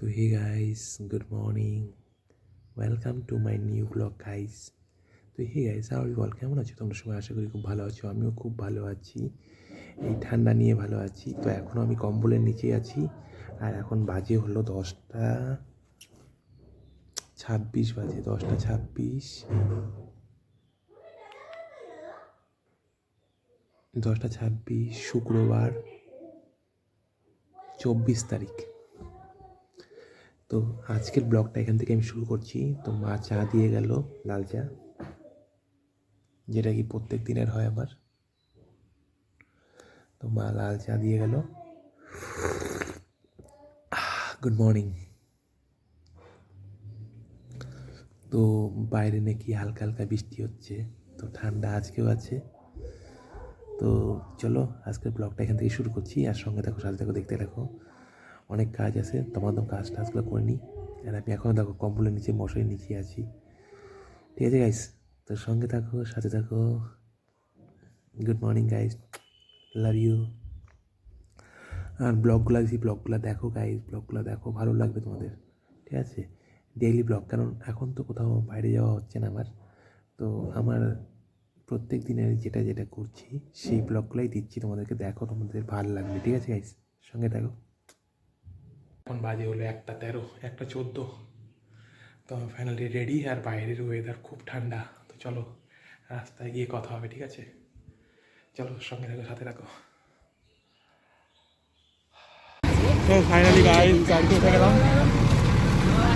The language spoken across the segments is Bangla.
তো hey guys, good morning, welcome to my new blog guys. তো হে গাইস, আর বল কেমন আছো তোমরা সবাই? আশা করি খুব ভালো আছো। আমিও খুব ভালো আছি, এই ঠান্ডা নিয়ে ভালো আছি। তো এখনও আমি কম্বলের নিচে আছি, আর এখন বাজে হলো 10টা 26 বাজে, 10টা 26, 10টা 26, শুক্রবার 24 তারিখ। তো আজকের ব্লগটা এখান থেকে আমি শুরু করছি। তো মা চা দিয়ে গেল, লাল চা, যেটা কি প্রত্যেক দিনের হয় আমার। তো মা লাল চা দিয়ে গেল। Good morning. তো বাইরে নাকি হালকা হালকা বৃষ্টি হচ্ছে, তো ঠান্ডা আজকেও আছে। তো চলো আজকের ব্লগটা এখান থেকে শুরু করছি, আর সঙ্গে থাকো, সাথে থাকো, দেখতে থাকো। অনেক কাজ আছে, তোমার কাজ টাজগুলো করে নিই। আর আমি এখনও দেখো কম্বলের নিচে, মশারির নিচে আছি। ঠিক আছে গাইস, তো সঙ্গে থাকো, সাথে থাকো। Good morning guys, love you. আর ব্লগগুলো দেখো গাইস, ব্লগগুলো দেখো, ভালো লাগবে তোমাদের। ঠিক আছে, ডেইলি ব্লগ, কারণ এখন তো কোথাও বাইরে যাওয়া হচ্ছে না আমার। তো আমার প্রত্যেক দিনের যেটা যেটা করছি সেই ব্লগগুলোই দিচ্ছি তোমাদেরকে, দেখো, তোমাদের ভালো লাগবে। ঠিক আছে গাইস, সঙ্গে দেখো। এখন বাজে হলো 1টা 13, 1টা 14। তো আমি ফাইনালি রেডি, আর বাইরের ওয়েদার খুব ঠান্ডা। তো চলো রাস্তায় গিয়ে কথা হবে, ঠিক আছে? চলো সঙ্গে থাকো, সাথে থাকো। তো ফাইনালি গাড়িতে উঠে গেলাম,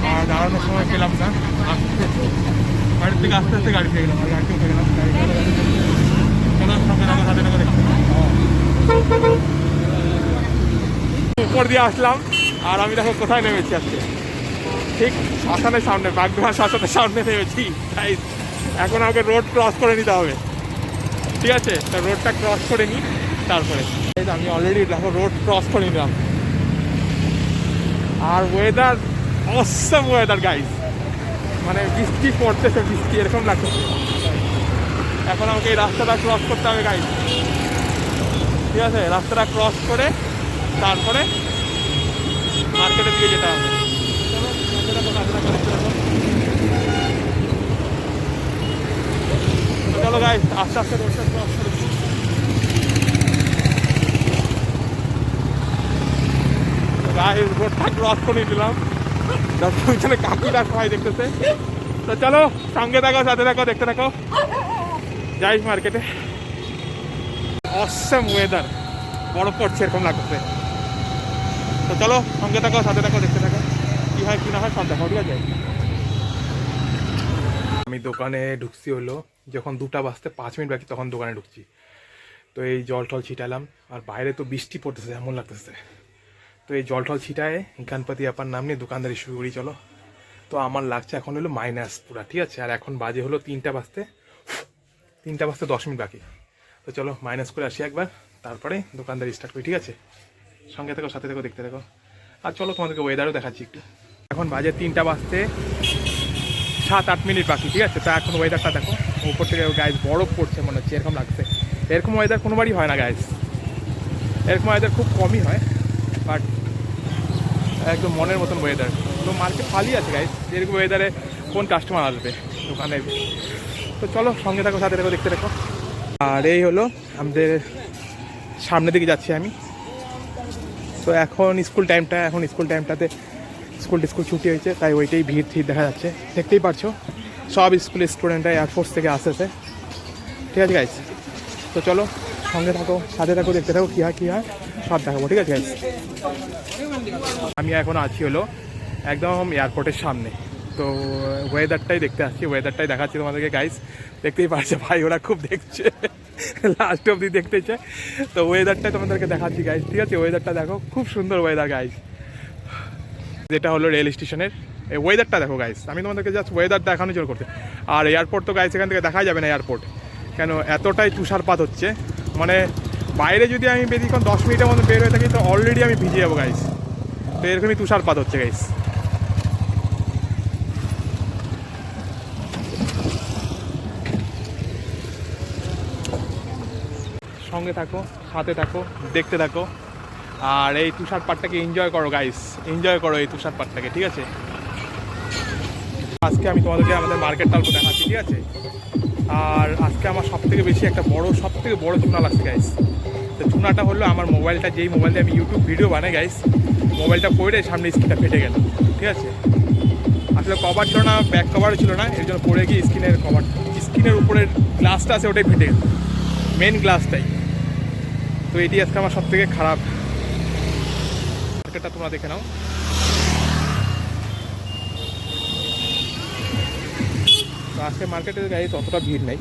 আর দাঁড়ানোর সময় পেলাম না। বাড়ির থেকে আস্তে আস্তে গাড়ি পেয়ে গেলাম, আর গাড়িতে উঠে গেলাম। চলো সঙ্গে থাকো, সাথে থাকো, দেখতে উপর দিয়ে আসলাম। আর আমি দেখো কোথায় নেমেছি আজকে, ঠিক শ্মশানের সামনে, বাগডোহা শ্মশানের সামনে নেমেছি। তাই এখন আমাকে রোড ক্রস করে নিতে হবে, ঠিক আছে? তো রোডটা ক্রস করে নিই, তারপরে আমি অলরেডি দেখো রোড ক্রস করে নিলাম। আর ওয়েদার অসম ওয়েদার গাইস, মানে বৃষ্টি পড়তেছে, বৃষ্টি এরকম লাগছে। এখন আমাকে এই রাস্তাটা ক্রস করতে হবে গাইস, ঠিক আছে? রাস্তাটা ক্রস করে তারপরে মার্কেটের দিকে যেতে হবে। চলো গাইস, আস্তে আস্তে রোডটা ক্রস করে গাইস, রোডটা ক্রস করে দিলাম। ওইখানে কাকিরা সবাই দেখতেছে। তো চলো সঙ্গে থাকো, সাথে থাকো, দেখতে থাকো। যাই মার্কেটে। অসম ওয়েদার, বরফ পড়ছে এরকম লাগছে। তো চলো সঙ্গে থাকো, সাথে থাকো, দেখতে থাকো। কী হয় কী না হয় সব দেখো, ঠিক আছে? আমি দোকানে ঢুকছি হলো যখন 2টা বাজতে 5 মিনিট বাকি, তখন দোকানে ঢুকছি। তো এই জল টল ছিটালাম, আর বাইরে তো বৃষ্টি পড়তেছে, এমন লাগতেছে। তো এই জল টল ছিটায় গণপতি আপার নাম নিয়ে দোকানদারি শুরু করি, চলো। তো আমার লাগছে এখন হলো মাইনাস পুরা, ঠিক আছে? আর এখন বাজে হলো 3টা বাজতে 10 মিনিট বাকি। তো চলো মাইনাস করে আসি একবার, তারপরে দোকানদারি স্টার্ট করি, ঠিক আছে? সঙ্গে থেকো, সাথে থেকো, দেখতে থাকো। আর চলো তোমাদেরকে ওয়েদারও দেখাচ্ছি একটু। এখন বাজে 3টা বাজতে 7-8 মিনিট বাকি, ঠিক আছে? তো এখন ওয়েদারটা দেখো, উপর থেকে গাইজ বরফ পড়ছে মনে হচ্ছে, এরকম লাগছে। এরকম ওয়েদার কোনোবারই হয় না গাইজ, এরকম ওয়েদার খুব কমই হয়, বাট একদম মনের মতন ওয়েদার। তো মার্কেট খালি আছে গাইজ, এরকম ওয়েদারে কোন কাস্টমার আসবে দোকানে? তো চলো সঙ্গে থাকো, সাথে থাকো, দেখতে থাকো। আর এই হলো আমাদের সামনের দিকে যাচ্ছি আমি। তো এখন স্কুল টাইমটাতে স্কুল ছুটি হয়েছে, তাই ওইটাই ভিড় দেখা যাচ্ছে, দেখতেই পারছো। সব স্কুলের স্টুডেন্টরা এয়ারফোর্স থেকে আসতেছে, ঠিক আছে গাইজ? তো চলো সঙ্গে থাকো, সাথে থাকো, দেখতে থাকো, কী হয় সব দেখাবো, ঠিক আছে গাইজ? আমি এখন আছি হলো একদম এয়ারপোর্টের সামনে। তো ওয়েদারটাই দেখতে আসছি, ওয়েদারটাই দেখাচ্ছি তোমাদেরকে গাইজ। দেখতেই পারছো ভাই, ওরা খুব দেখছে, লাস্ট অবধি দেখতেছে। তো ওয়েদারটাই তোমাদেরকে দেখাচ্ছি গাইজ, ঠিক আছে? ওয়েদারটা দেখো, খুব সুন্দর ওয়েদার গাইজ। যেটা হলো রেল স্টেশনের এই ওয়েদারটা দেখো গাইজ, আমি তোমাদেরকে জাস্ট ওয়েদার দেখানোর জন্য করতে। আর এয়ারপোর্ট তো গাইজ এখান থেকে দেখাই যাবে না এয়ারপোর্ট, কেন এতটাই তুষারপাত হচ্ছে। মানে বাইরে যদি আমি বেশিক্ষণ 10 মিনিটের মধ্যে বের হয়ে থাকি, তো অলরেডি আমি ভিজে যাবো গাইজ। তো এরকমই তুষারপাত হচ্ছে গাইজ। সঙ্গে থাকো, সাথে থাকো, দেখতে থাকো। আর এই তুষারপাতটাকে এনজয় করো গাইস, এনজয় করো এই তুষারপাতটাকে, ঠিক আছে। আজকে আমি তোমাদেরকে আমাদের মার্কেটটা অল্প দেখাচ্ছি, ঠিক আছে। আর আজকে আমার সবথেকে বেশি একটা সবথেকে বড় চুনা লাগছে গাইস। তো চুনাটা হলো আমার মোবাইলটা, যেই মোবাইল দিয়ে আমি ইউটিউব ভিডিও বানাই গাইস, মোবাইলটা পড়ে সামনে স্ক্রিনটা ফেটে গেল, ঠিক আছে। আসলে কভার ছিল না, ব্যাক কভারও ছিল না, এর জন্য পড়ে গিয়ে স্ক্রিনের উপরের গ্লাসটা আছে ওটাই ফেটে গেল, মেন গ্লাসটাই। তো এটি আজকে আমার সবথেকে খারাপ। মার্কেটটা তোমরা দেখে নাও। তো আজকে মার্কেটের গাইস অতটা ভিড় নেই।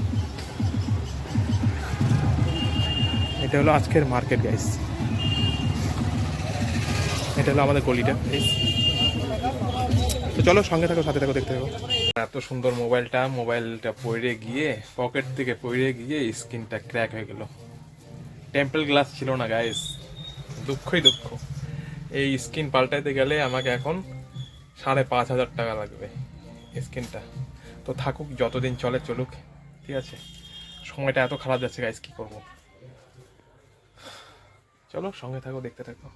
এটা হলো আজকের মার্কেট গাইস, এটা হলো আমাদের গলিটা গাইস। তো চলো সঙ্গে থাকো, সাথে থাকো, দেখতে থাকো। এত সুন্দর মোবাইলটা পড়ে গিয়ে, পকেট থেকে পড়ে গিয়ে স্ক্রিনটা ক্র্যাক হয়ে গেল। টেম্পল গ্লাস ছিল না গাইস, দুঃখই দুঃখ। এই স্ক্রিন পাল্টাইতে গেলে আমাকে এখন 5,500 টাকা লাগবে স্ক্রিনটা। তো থাকুক, যতদিন চলে চলুক, ঠিক আছে। সময়টা এত খারাপ যাচ্ছে গাইস, কি করবো। চলো সঙ্গে থাকো, দেখতে থাকো।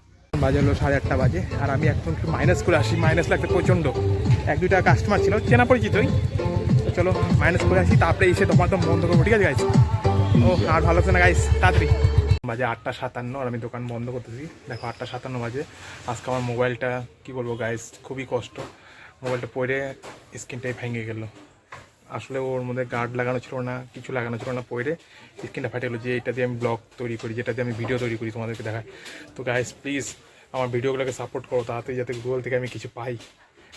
বাজে হলো 8:30 বাজে, আর আমি এখন একটু মাইনাস করে আসি। মাইনাস লাগতে প্রচণ্ড, 1-2টা কাস্টমার ছিল, চেনা পরিচিতই। তো চলো মাইনাস করে আসি, তারপরে এসে তোমার বন্ধ করবো, ঠিক আছে গাইস। ও আর ভালো হচ্ছে না গাইস, তাড়াতাড়ি। বাজে 8:57 আর আমি দোকান বন্ধ করতেছি। দেখো 8:57 বাজে। আজকে আমার মোবাইলটা কি বলবো গাইস, খুবই কষ্ট। মোবাইলটা পড়ে স্ক্রিনটাই ভেঙে গেল। আসলে ওর মধ্যে গার্ড লাগানো ছিল না, কিছু লাগানো ছিল না, পড়ে স্ক্রিনটা ফাটে গেলো। যে এটা দিয়ে আমি ব্লগ তৈরি করি, যেটা দিয়ে আমি ভিডিও তৈরি করি, তোমাদেরকে দেখাই। তো গাইস প্লিজ আমার ভিডিওগুলোকে সাপোর্ট করো তাড়াতাড়ি, যাতে গুগল থেকে আমি কিছু পাই।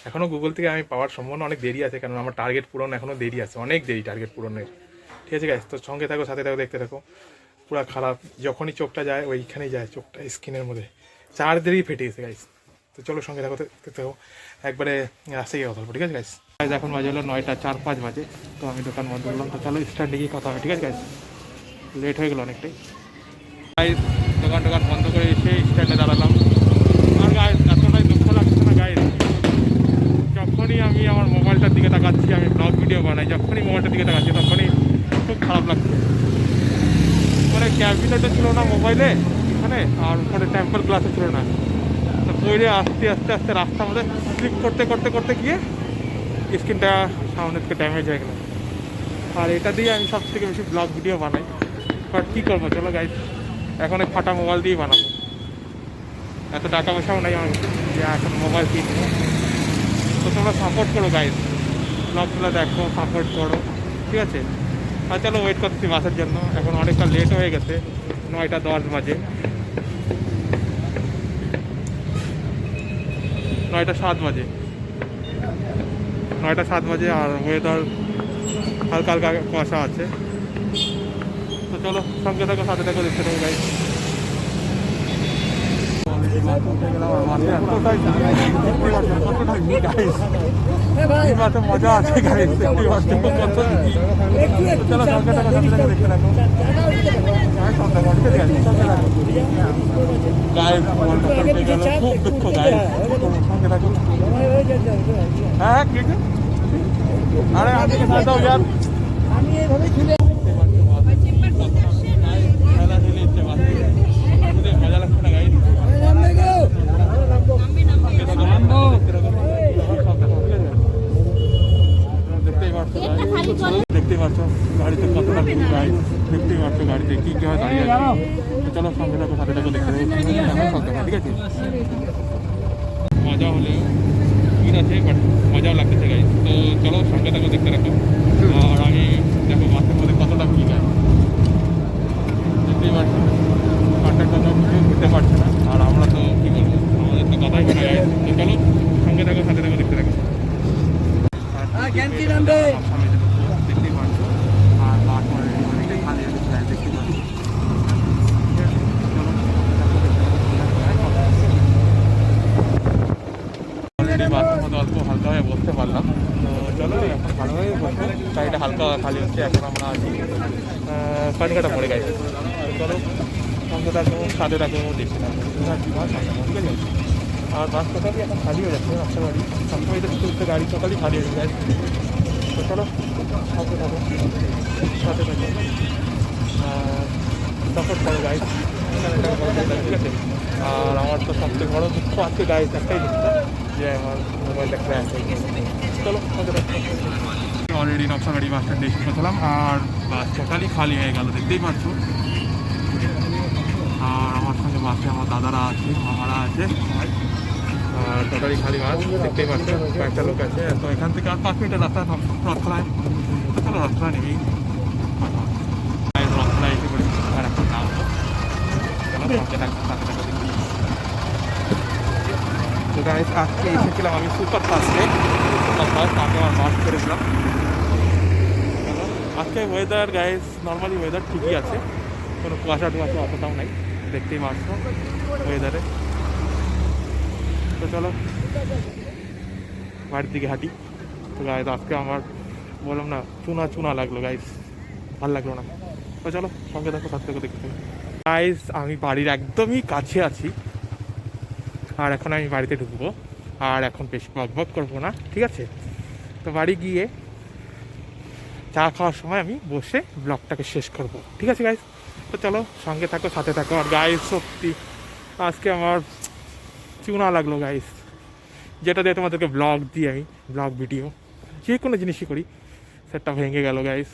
এখনও গুগল থেকে আমি পাওয়ার সম্ভাবনা অনেক দেরি আছে, কারণ আমার টার্গেট পূরণ এখনও দেরি আছে, অনেক দেরি টার্গেট পূরণের, ঠিক আছে গাইস। তো সঙ্গে থাকো, সাথে থাকো, দেখতে থাকো। পুরো খারাপ, যখনই চোখটা যায় ওইখানেই যায়, চোখটা স্ক্রিনের মধ্যে চার্জারই ফেটে গেছে গাইস। তো চলো সঙ্গে থাকো, দেখতে থাকো, একবারে আসতে গিয়ে কথা বলবো, ঠিক আছে গাইস। এখন বাজে হলো 9:04 বাজে। তো আমি দোকান বন্ধ করলাম। তো চলো স্ট্যান্ডে গিয়ে কথা হবে, ঠিক আছে গাইস। লেট হয়ে গেলো অনেকটাই গাইস। দোকান বন্ধ করে এসে স্ট্যান্ডে দাঁড়ালাম। আর গাইস এতটাই দুঃখ লাগছে না গাইস, যখনই আমি আমার মোবাইলটার দিকে তাকাচ্ছি, আমি ব্লগ ভিডিও বানাই, যখনই মোবাইলটার দিকে তাকাচ্ছি তখনই খুব খারাপ লাগছে। মানে ক্যাবিনেটও ছিল না মোবাইলে এখানে, আর ওখানে টেম্পল গ্লাসও ছিল না। তো পরে আস্তে আস্তে রাস্তার মধ্যে স্লিপ করতে গিয়ে স্ক্রিনটা সামনে থেকে ড্যামেজ হয়ে গেল। আর এটা দিয়ে আমি সব থেকে বেশি ব্লগ ভিডিও বানাই। বাট কী করবো, চলো গাইস, এখন ফাটা মোবাইল দিয়েই বানাবো। এত টাকা পয়সাও নাই আমার যে এখন মোবাইল কিনবো। তো তোমরা সাপোর্ট করো গাইস, ব্লগগুলো দেখো, সাপোর্ট করো, ঠিক আছে। আর চলো ওয়েট করছি বাসের জন্য, এখন অনেকটা লেট হয়ে গেছে, 9:10 বাজে, 9:07 বাজে, 9:07 বাজে। আর ওয়েদার হালকা কুয়াশা আছে। তো চলো সঙ্গে থাকো, সাথে থাকো, দেখতে থাকো গাইস। মজা আছে গাইস, চলো সঙ্গে থাকো, সাথে থাকো, দেখতে থাকো। খুব দুঃখ গাইস, সঙ্গে থাকো। হ্যাঁ ঠিক আছে। আরে আজকে সাথে দাও यार, আমি এইভাবে ঝুলে মজা লাগছে না গাইস। দেখতেই পারছো গাড়িতে কতটা ভিড় গাইস, দেখতেই পারছো গাড়িতে কি হয় দাঁড়িয়ে আছে। চলো সঙ্গে থাকো, সাথে থাকো, দেখতে থাকো, ঠিক আছে। মজা হলেও ভিড় আছে, বাট মজাও লাগতেছে গাইস। তো চলো সঙ্গে থাকো, দেখতে রাখো। আর আমি দেখো বাসের মধ্যে কতটা ভিড় গাইস, দেখতেই পারছি। কন্ট্রাক্টর ঘুরতে পারছে না, আর আমরা তো কী বলবো, আমাদের তো কথাই শোনা গাইস। তো চলো সঙ্গে থাকো, সাথে থাকো, দেখতে থাকো। দেখতেই পারছো, আর বাস অনেকটাই খালি আছে, দেখতেই পাচ্ছি। অলরেডি বাসের মধ্যে অল্প হালকাভাবে বসতে পারলাম। তো চলো এখন ভালোভাবে বসবো, গাড়িটা হালকা খালি হচ্ছে। এখন আমরা আছি কানিকাটা পড়ে গাড়ি। চলো সঙ্গে থাকবো, সাথে থাকবো, দেখতে থাকবো, ঠিক আছে। আর বাস টোটালি এখন খালি হয়ে যাচ্ছে, রাস্তাবাড়ি সবসময় এটা চলতে গাড়ি টোটালি খালি হয়ে যায়। তো চলো সাথে থাকো, সাথে থাকো, সাপোর্ট করো গাইড, ঠিক আছে। আর আমার তো সবচেয়ে বড় দুঃখ আছে গাইজ, একটাই দুঃখ যে আমার মোবাইলটা ক্র্যাশ হয়ে গেছে। চলো অলরেডি নকশাবাড়ি বাস স্ট্যান্ডে এসে পৌঁছলাম, আর বাস টোটালি খালি হয়ে গেল, দেখতেই পাচ্ছ। আর আমার সঙ্গে বাসে আমার দাদারা আছে, মামারা আছে সবাই, আর টোটালি খালি বাস, দেখতেই পাচ্ছ। কয়েকটা লোক আছে, তো এখান থেকে আর 5 মিনিটের রাস্তা রথখলায়। চলো রথখলা নেমেই রথখলা এসে পড়েছি, আর এখন নামবো। চলো সঙ্গে থাকবো, সাথে থাকো দেখি। তো গাইজ আজকে এসেছিলাম আমি সুপার ফাস্টে, আগে আমার বাস করেছিলাম। আজকে ওয়েদার গাইজ নর্মালি ওয়েদার ঠিকই আছে, কোনো কুয়াশা টুয়াশা অতটাও নাই, দেখতেই পাচ্ছ ওয়েদারে। তো চলো বাড়ির দিকে হাঁটি। তো গাইজ আজকে আমার বললাম না চুনা চুনা লাগলো গাইজ, ভালো লাগলো না। তো চলো সঙ্গে দেখো, সাথে দেখো, দেখতে গাইজ আমি বাড়ির একদমই কাছে আছি, আর এখন আমি বাড়িতে ঢুকবো, আর এখন বেশি বকবক করবো না, ঠিক আছে? তো বাড়ি গিয়ে চা খাওয়ার সময় আমি বসে ব্লগটাকে শেষ করব, ঠিক আছে গাইজ? তো চলো সঙ্গে থাকো, সাথে থাকো। আর গাইজ সত্যি আজকে আমার চুনা লাগলো গাইজ, যেটা দিয়ে তোমাদেরকে ব্লগ দিই আমি, ব্লগ ভিডিও যে কোনো জিনিসই করি, সেটা ভেঙে গেল গাইজ।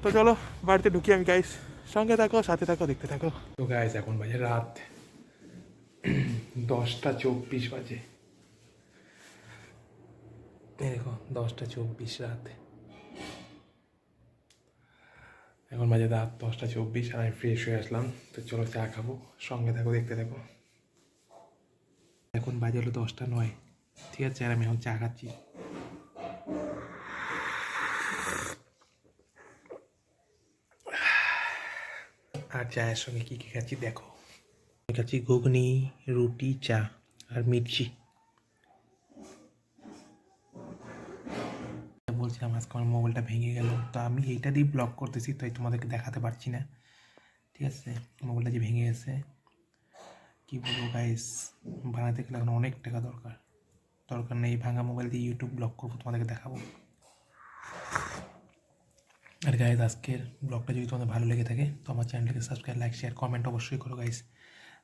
তো চলো বাড়িতে ঢুকি আমি গাইজ, সঙ্গে থাকো, সাথে থাকো, দেখতে থাকো। তো গাইজ এখন বাজে রাত 10:24 বাজে, দেখো 10:24 রাত, এখন বাজে রাত 10:24, আর আমি ফ্রেশ হয়ে আসলাম। তো চলো চা খাবো, সঙ্গে থাকো, দেখতে থাকো। এখন বাজে হলো 10:09, ঠিক আছে? আর আমি এখন চা খাচ্ছি। আর চায়ের সঙ্গে কী কী খাচ্ছি দেখো, আমি খাচ্ছি ঘুগনি, রুটি, চা আর মির্চি। বলছিলাম আজকে আমার মোবাইলটা ভেঙে গেল, তো আমি এইটা দিয়ে ব্লগ করতেছি, তাই তোমাদেরকে দেখাতে পারছি না, ঠিক আছে? মোবাইলটা যে ভেঙে গেছে, কী বলবো গাইস, বানাতে গেলে এখন অনেক টাকা দরকার নেই, ভাঙা মোবাইল দিয়ে ইউটিউব ব্লগ করবো, তোমাদেরকে দেখাবো। আর গাইজ আজকের ব্লগটা যদি তোমাদের ভালো লেগে থাকে তো আমার চ্যানেলটাকে সাবস্ক্রাইব, লাইক, শেয়ার, কমেন্ট অবশ্যই করো গাইজ।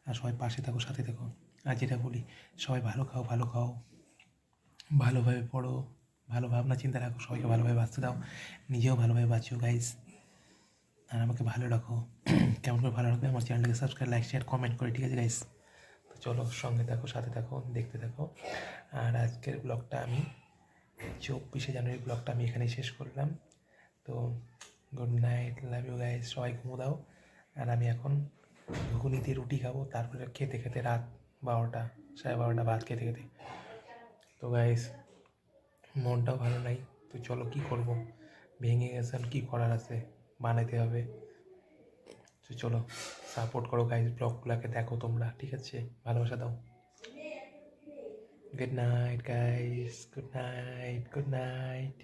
আর সবাই পাশে থাকো, সাথে থাকো। আর যেটা বলি, সবাই ভালো খাও, ভালোভাবে পড়ো, ভালো ভাবনা চিন্তা রাখো, সবাইকে ভালোভাবে বাঁচতে দাও, নিজেও ভালোভাবে বাঁচো গাইজ। আর আমাকে ভালো রাখো। কেমন করে ভালো রাখবে? আমার চ্যানেলটাকে সাবস্ক্রাইব, লাইক, শেয়ার, কমেন্ট করে, ঠিক আছে গাইজ? তো চলো সঙ্গে থাকো, সাথে থাকো, দেখতে থাকো। আর আজকের ব্লগটা আমি 24শে জানুয়ারি ব্লগটা আমি এখানেই শেষ করলাম। তো good night, love you guys, সবাই ঘুমো দাও। আর আমি এখন ঘুগনি দিয়ে রুটি খাবো, তারপরে খেতে খেতে রাত 12টা, 12:30 ভাত খেতে খেতে। তো গাইজ মনটাও ভালো নাই, তো চলো কী করবো, ভেঙে গেছে, কী করার আছে, বানাইতে হবে। তো চলো সাপোর্ট করো গাইজ, ব্লগগুলোকে দেখো তোমরা, ঠিক আছে? ভালোবাসা দাও। Good night guys, good night, good night.